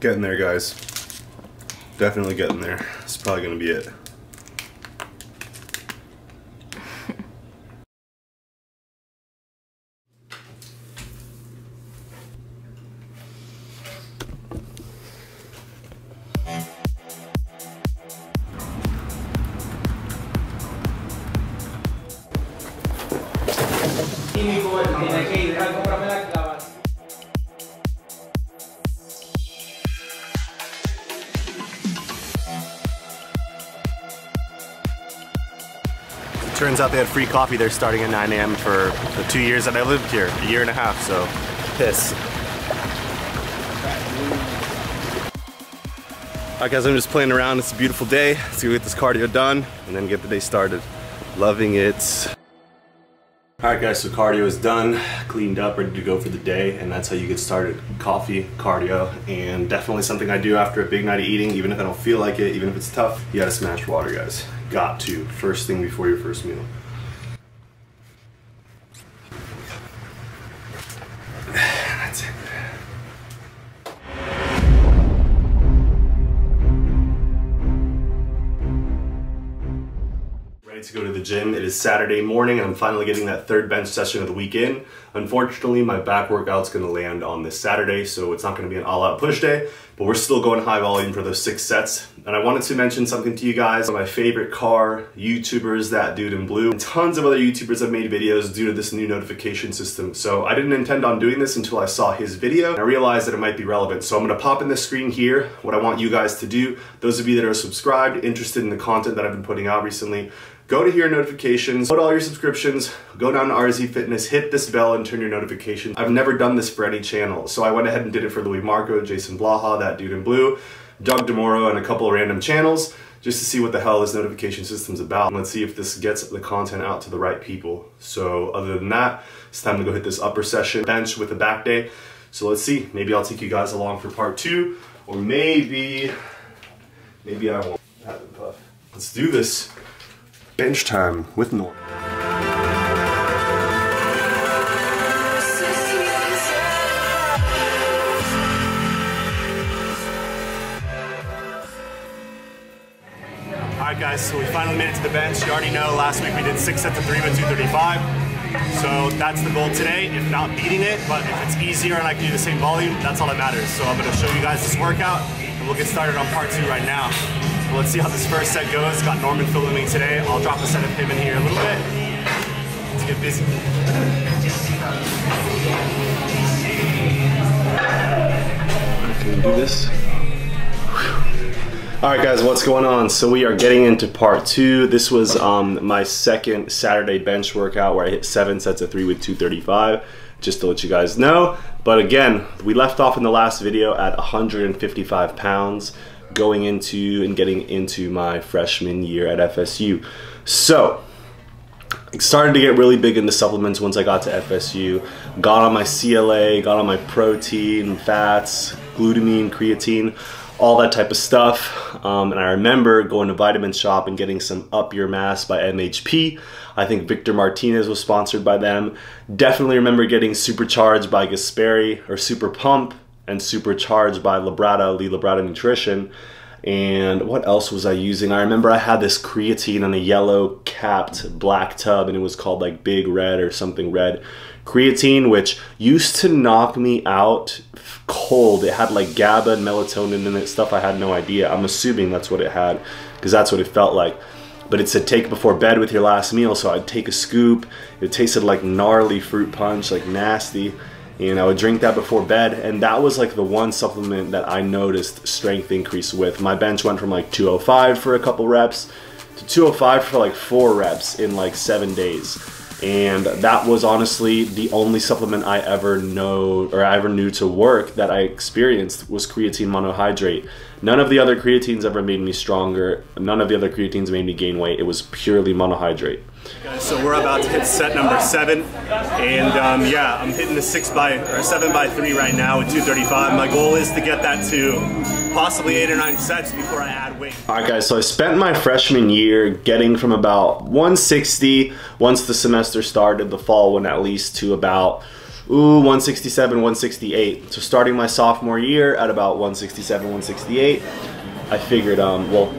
Getting there, guys. Definitely getting there. It's probably gonna be it. Turns out they had free coffee there starting at 9 a.m. for the 2 years that I lived here, a year and a half, so piss. Alright guys, I'm just playing around. It's a beautiful day. Let's go get this cardio done and then get the day started. Loving it. Alright guys, so cardio is done, cleaned up, ready to go for the day, and that's how you get started. Coffee, cardio, and definitely something I do after a big night of eating, even if I don't feel like it, even if it's tough. You gotta smash water, guys. Got to. First thing before your first meal. That's it. To go to the gym. It is Saturday morning. I'm finally getting that third bench session of the weekend. Unfortunately, my back workout's going to land on this Saturday, so it's not going to be an all-out push day, but we're still going high volume for those 6 sets. And I wanted to mention something to you guys. One of my favorite car YouTubers, That Dude in Blue, and tons of other YouTubers have made videos due to this new notification system. So I didn't intend on doing this until I saw his video, and I realized that it might be relevant. So I'm going to pop in the screen here what I want you guys to do. Those of you that are subscribed, interested in the content that I've been putting out recently, go to your notifications, put all your subscriptions, go down to RZ Fitness, hit this bell and turn your notifications. I've never done this for any channel, so I went ahead and did it for Louis Marco, Jason Blaha, That Dude in Blue, Doug DeMoro, and a couple of random channels, just to see what the hell this notification system's about. And let's see if this gets the content out to the right people. So other than that, it's time to go hit this upper session bench with a back day. So let's see, maybe I'll take you guys along for part 2, or maybe I won't have it puff. Let's do this. Bench time with Norm. Alright guys, so we finally made it to the bench. You already know last week we did 6 sets of 3 with 235. So that's the goal today, if not beating it, but if it's easier and I can do the same volume, that's all that matters. So I'm going to show you guys this workout and we'll get started on part 2 right now. Well, let's see how this first set goes. Got Norman filming me today. I'll drop a set of him in here a little bit. Let's get busy. Can we do this? Alright guys, what's going on? So we are getting into part 2. This was my second Saturday bench workout where I hit 7 sets of 3 with 235, just to let you guys know. But again, we left off in the last video at 155 pounds. Going into and getting into my freshman year at FSU. So, I started to get really big into supplements once I got to FSU. Got on my CLA, got on my protein, fats, glutamine, creatine, all that type of stuff. And I remember going to Vitamin Shop and getting some Up Your Mass by MHP. I think Victor Martinez was sponsored by them. Definitely remember getting Supercharged by Gasperi, or Super Pump, and Supercharged by Lee Labrada Nutrition. And what else was I using? I remember I had this creatine on a yellow capped black tub, and it was called like Big Red or something red creatine, which used to knock me out cold. It had like GABA and melatonin in it, stuff I had no idea. I'm assuming that's what it had, because that's what it felt like. But it said take before bed with your last meal, so I'd take a scoop. It tasted like gnarly fruit punch, like nasty. And I would drink that before bed, and that was like the one supplement that I noticed strength increase with. My bench went from like 205 for a couple reps to 205 for like 4 reps in like 7 days. And that was honestly the only supplement I ever knew to work that I experienced was creatine monohydrate. None of the other creatines ever made me stronger. None of the other creatines made me gain weight. It was purely monohydrate. Guys, so we're about to hit set number 7, and yeah, I'm hitting the 7 by 3 right now with 235. My goal is to get that to possibly 8 or 9 sets before I add weight. Alright guys, so I spent my freshman year getting from about 160 once the semester started, the fall one at least, to about 167, 168. So starting my sophomore year at about 167, 168, I figured, well,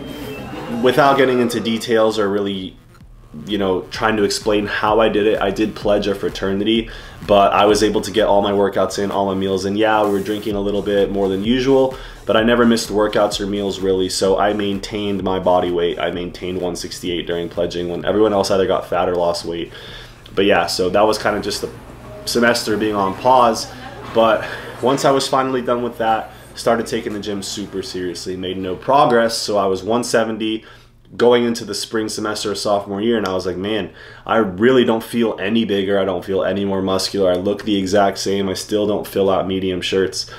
without getting into details or really, you know, trying to explain how I did it, I did pledge a fraternity, but I was able to get all my workouts in, all my meals in. Yeah, we were drinking a little bit more than usual, but I never missed workouts or meals really, so I maintained my body weight. I maintained 168 during pledging when everyone else either got fat or lost weight. But yeah, so that was kind of just the semester being on pause. But once I was finally done with that, started taking the gym super seriously, made no progress, so I was 170 going into the spring semester of sophomore year, and I was like, man, I really don't feel any bigger. I don't feel any more muscular. I look the exact same. I still don't fill out medium shirts.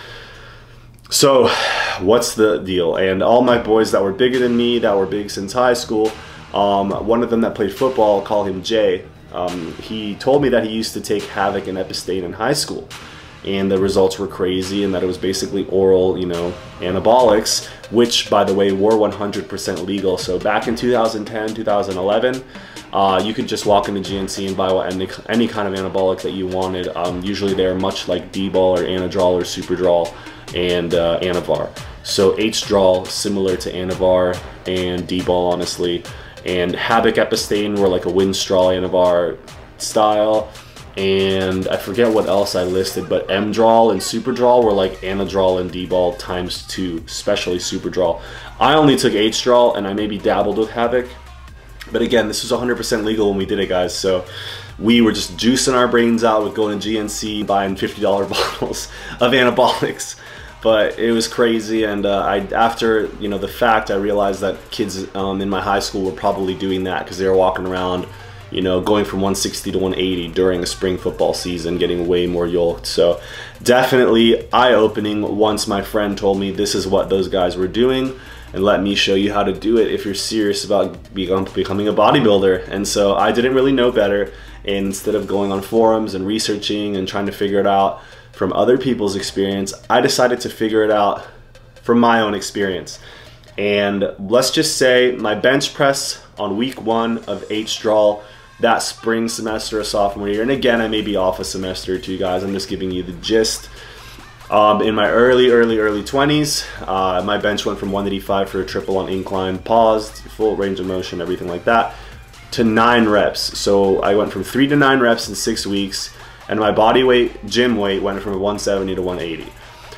So what's the deal? And all my boys that were bigger than me, that were big since high school, one of them that played football, I'll call him Jay, he told me that he used to take Havoc and Epistane in high school, and the results were crazy, and that it was basically oral, you know, anabolics, which, by the way, were 100% legal. So back in 2010, 2011, you could just walk into GNC and buy any kind of anabolic that you wanted. Usually they're much like D-Bol or Anadrol or Superdrol and Anavar. So H-Drol, similar to Anavar and D-Bol, honestly. And Havoc, Epistane were like a Winstrol Anavar style. And I forget what else I listed, but M-Drol and Superdrol were like Anadrol and D-Bol ×2, especially Superdrol. I only took H-Drol, and I maybe dabbled with Havoc. But again, this was 100% legal when we did it, guys. So we were just juicing our brains out with going to GNC, buying $50 bottles of anabolics. But it was crazy, and after, you know, the fact, I realized that kids in my high school were probably doing that because they were walking around, you know, going from 160 to 180 during a spring football season, getting way more yoked. So definitely eye-opening once my friend told me this is what those guys were doing, and let me show you how to do it if you're serious about becoming a bodybuilder. And so I didn't really know better, and instead of going on forums and researching and trying to figure it out from other people's experience, I decided to figure it out from my own experience. And let's just say my bench press on week 1 of H-Drol that spring semester of sophomore year, and again, I may be off a semester or two, guys, I'm just giving you the gist. In my early 20s, my bench went from 185 for a triple on incline, paused, full range of motion, everything like that, to 9 reps. So I went from 3 to 9 reps in 6 weeks, and my body weight, gym weight, went from 170 to 180.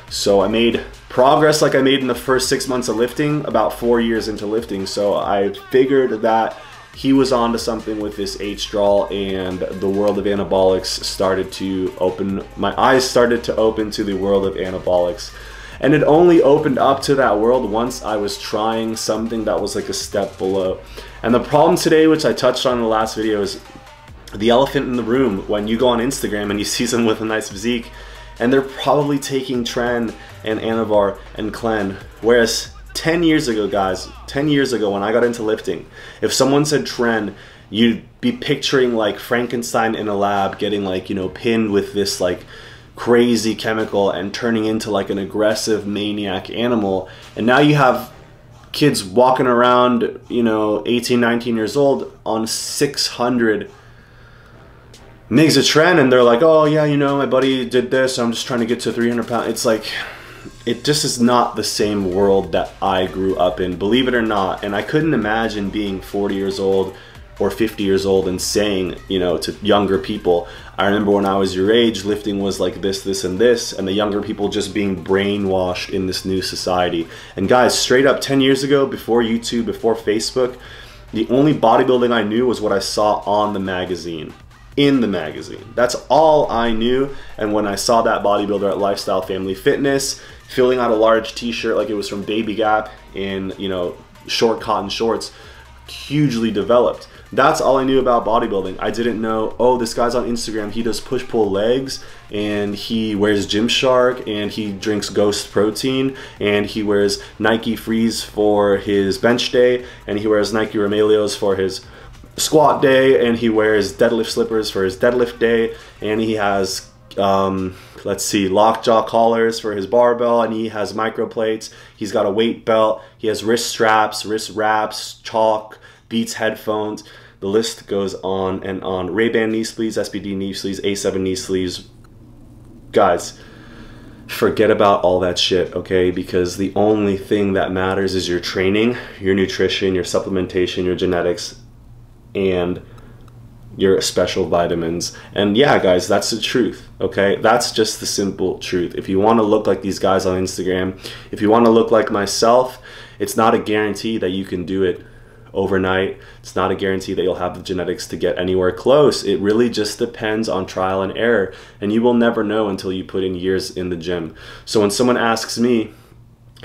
So I made progress like I made in the first 6 months of lifting, about 4 years into lifting. So I figured that he was onto something with this H-Drol, and the world of anabolics started to open, my eyes started to open to the world of anabolics. And it only opened up to that world once I was trying something that was like a step below. And the problem today, which I touched on in the last video, is the elephant in the room. When you go on Instagram and you see someone with a nice physique, and they're probably taking Tren and Anavar and Clen, whereas 10 years ago, guys, 10 years ago when I got into lifting, if someone said Tren, you'd be picturing like Frankenstein in a lab getting like, you know, pinned with this like crazy chemical and turning into like an aggressive maniac animal. And now you have kids walking around, you know, 18, 19 years old on 600 mgs of Tren, and they're like, oh yeah, you know, my buddy did this, I'm just trying to get to 300 pounds. It's like, it just is not the same world that I grew up in, believe it or not. And I couldn't imagine being 40 years old or 50 years old and saying, you know, to younger people, I remember when I was your age, lifting was like this, this, and this, and the younger people just being brainwashed in this new society. And guys, straight up 10 years ago, before YouTube, before Facebook, the only bodybuilding I knew was what I saw on the magazine. In the magazine. That's all I knew. And when I saw that bodybuilder at Lifestyle Family Fitness filling out a large t-shirt like it was from Baby Gap in, you know, short cotton shorts, hugely developed. That's all I knew about bodybuilding. I didn't know, oh, this guy's on Instagram, he does push-pull legs, and he wears Gymshark, and he drinks Ghost protein, and he wears Nike Freeze for his bench day, and he wears Nike Romaleos for his squat day, and he wears deadlift slippers for his deadlift day, and he has let's see, lockjaw collars for his barbell, and he has micro plates, he's got a weight belt, he has wrist straps, wrist wraps, chalk, Beats headphones, the list goes on and on. Ray-Ban knee sleeves, SPD knee sleeves, A7 knee sleeves, guys, forget about all that shit, okay? Because the only thing that matters is your training, your nutrition, your supplementation, your genetics, and your special vitamins. And yeah, guys, that's the truth, okay? That's just the simple truth. If you want to look like these guys on Instagram, if you want to look like myself, it's not a guarantee that you can do it overnight. It's not a guarantee that you'll have the genetics to get anywhere close. It really just depends on trial and error, and you will never know until you put in years in the gym. So when someone asks me,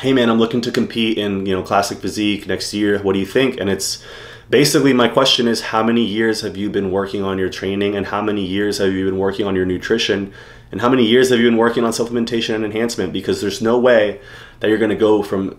hey man, I'm looking to compete in, you know, classic physique next year, what do you think? And it's basically, my question is, how many years have you been working on your training, and how many years have you been working on your nutrition, and how many years have you been working on supplementation and enhancement? Because there's no way that you're going to go from,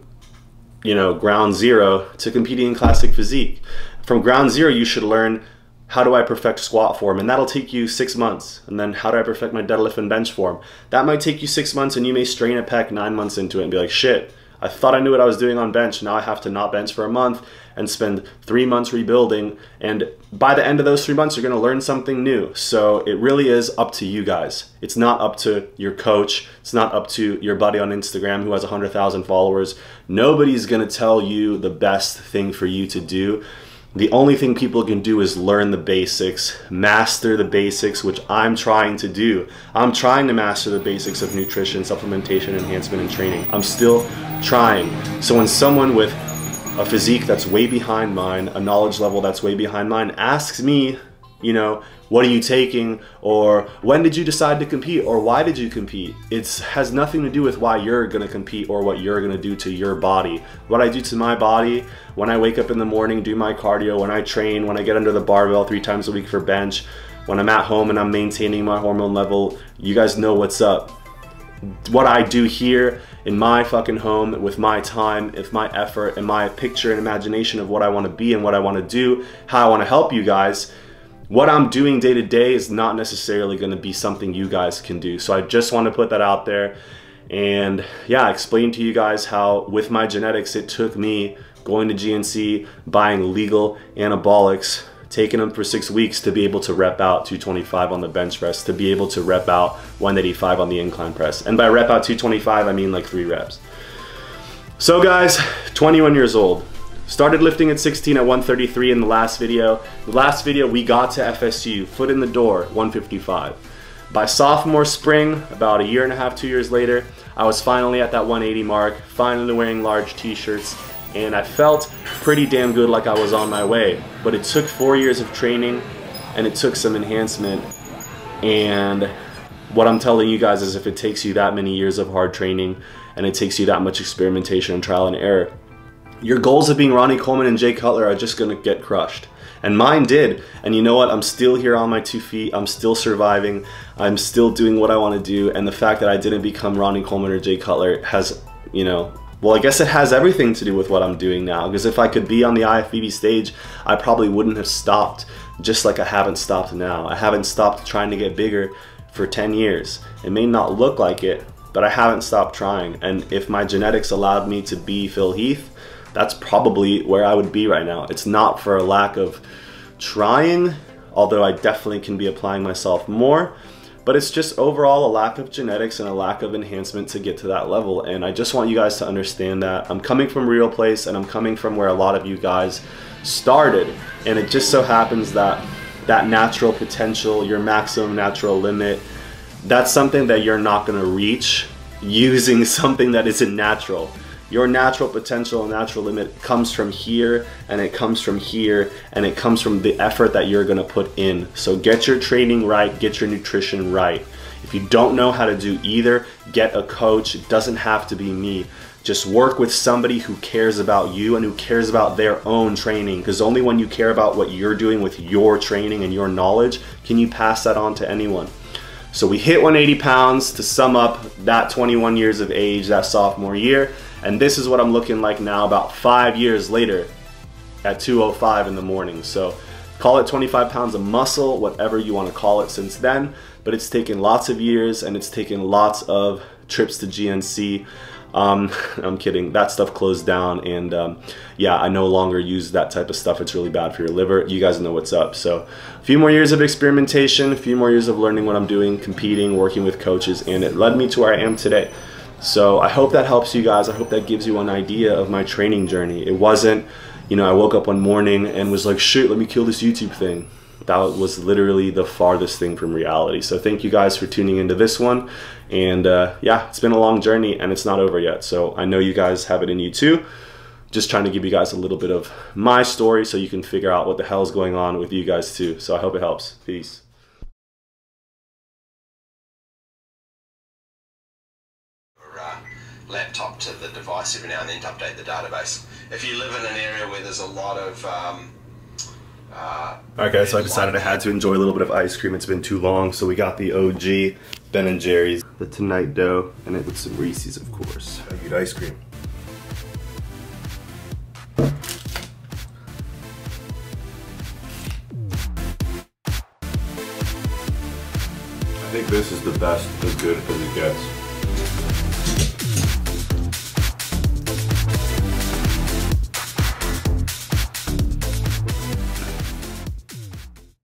you know, ground zero to competing in classic physique. From ground zero, you should learn, how do I perfect squat form? And that'll take you 6 months. And then how do I perfect my deadlift and bench form? That might take you 6 months, and you may strain a pec 9 months into it and be like, shit, I thought I knew what I was doing on bench. Now I have to not bench for a month and spend 3 months rebuilding. And by the end of those 3 months, you're gonna learn something new. So it really is up to you guys. It's not up to your coach. It's not up to your buddy on Instagram who has 100,000 followers. Nobody's gonna tell you the best thing for you to do. The only thing people can do is learn the basics, master the basics, which I'm trying to do. I'm trying to master the basics of nutrition, supplementation, enhancement, and training. I'm still trying. So when someone with a physique that's way behind mine, a knowledge level that's way behind mine, asks me, you know, what are you taking, or when did you decide to compete, or why did you compete? It has nothing to do with why you're gonna compete or what you're gonna do to your body. What I do to my body, when I wake up in the morning, do my cardio, when I train, when I get under the barbell 3 times a week for bench, when I'm at home and I'm maintaining my hormone level, you guys know what's up. What I do here in my fucking home with my time, with my effort, and my picture and imagination of what I wanna be and what I wanna do, how I wanna help you guys, what I'm doing day to day is not necessarily going to be something you guys can do. So I just want to put that out there and yeah, explain to you guys how with my genetics it took me going to GNC, buying legal anabolics, taking them for 6 weeks to be able to rep out 225 on the bench press, to be able to rep out 185 on the incline press. And by rep out 225, I mean like 3 reps. So guys, 21 years old. Started lifting at 16 at 133 in the last video. The last video we got to FSU, foot in the door, 155. By sophomore spring, about 1.5 years, 2 years later, I was finally at that 180 mark, finally wearing large t-shirts, and I felt pretty damn good, like I was on my way. But it took 4 years of training, and it took some enhancement. And what I'm telling you guys is, if it takes you that many years of hard training, and it takes you that much experimentation and trial and error, your goals of being Ronnie Coleman and Jay Cutler are just gonna get crushed. And mine did. And you know what? I'm still here on my 2 feet. I'm still surviving. I'm still doing what I wanna do. And the fact that I didn't become Ronnie Coleman or Jay Cutler has, you know, well, I guess it has everything to do with what I'm doing now. Because if I could be on the IFBB stage, I probably wouldn't have stopped, just like I haven't stopped now. I haven't stopped trying to get bigger for 10 years. It may not look like it, but I haven't stopped trying. And if my genetics allowed me to be Phil Heath, that's probably where I would be right now. It's not for a lack of trying, although I definitely can be applying myself more, but it's just overall a lack of genetics and a lack of enhancement to get to that level. And I just want you guys to understand that I'm coming from a real place, and I'm coming from where a lot of you guys started. And it just so happens that that natural potential, your maximum natural limit, that's something that you're not gonna reach using something that isn't natural. Your natural potential and natural limit comes from here, and it comes from here, and it comes from the effort that you're gonna put in. So get your training right, get your nutrition right. If you don't know how to do either, get a coach. It doesn't have to be me. Just work with somebody who cares about you and who cares about their own training, because only when you care about what you're doing with your training and your knowledge can you pass that on to anyone. So we hit 180 pounds to sum up that 21 years of age, that sophomore year. And this is what I'm looking like now about 5 years later at 2:05 in the morning. So call it 25 pounds of muscle, whatever you want to call it since then. But it's taken lots of years, and it's taken lots of trips to GNC. I'm kidding. That stuff closed down, and yeah, I no longer use that type of stuff. It's really bad for your liver. You guys know what's up. So a few more years of experimentation, a few more years of learning what I'm doing, competing, working with coaches, and it led me to where I am today. So I hope that helps you guys. I hope that gives you an idea of my training journey. It wasn't, you know, I woke up one morning and was like, shit, let me kill this YouTube thing. That was literally the farthest thing from reality. So thank you guys for tuning into this one. And yeah, it's been a long journey and it's not over yet. So I know you guys have it in you too. Just trying to give you guys a little bit of my story so you can figure out what the hell is going on with you guys too. So I hope it helps. Peace. Laptop to the device every now and then to update the database. If you live in an area where there's a lot of okay, so I decided I had to enjoy a little bit of ice cream. It's been too long, so we got the OG Ben & Jerry's, the Tonight Dough, and it with some Reese's, of course. I eat ice cream. I think this is the best, as good as it gets.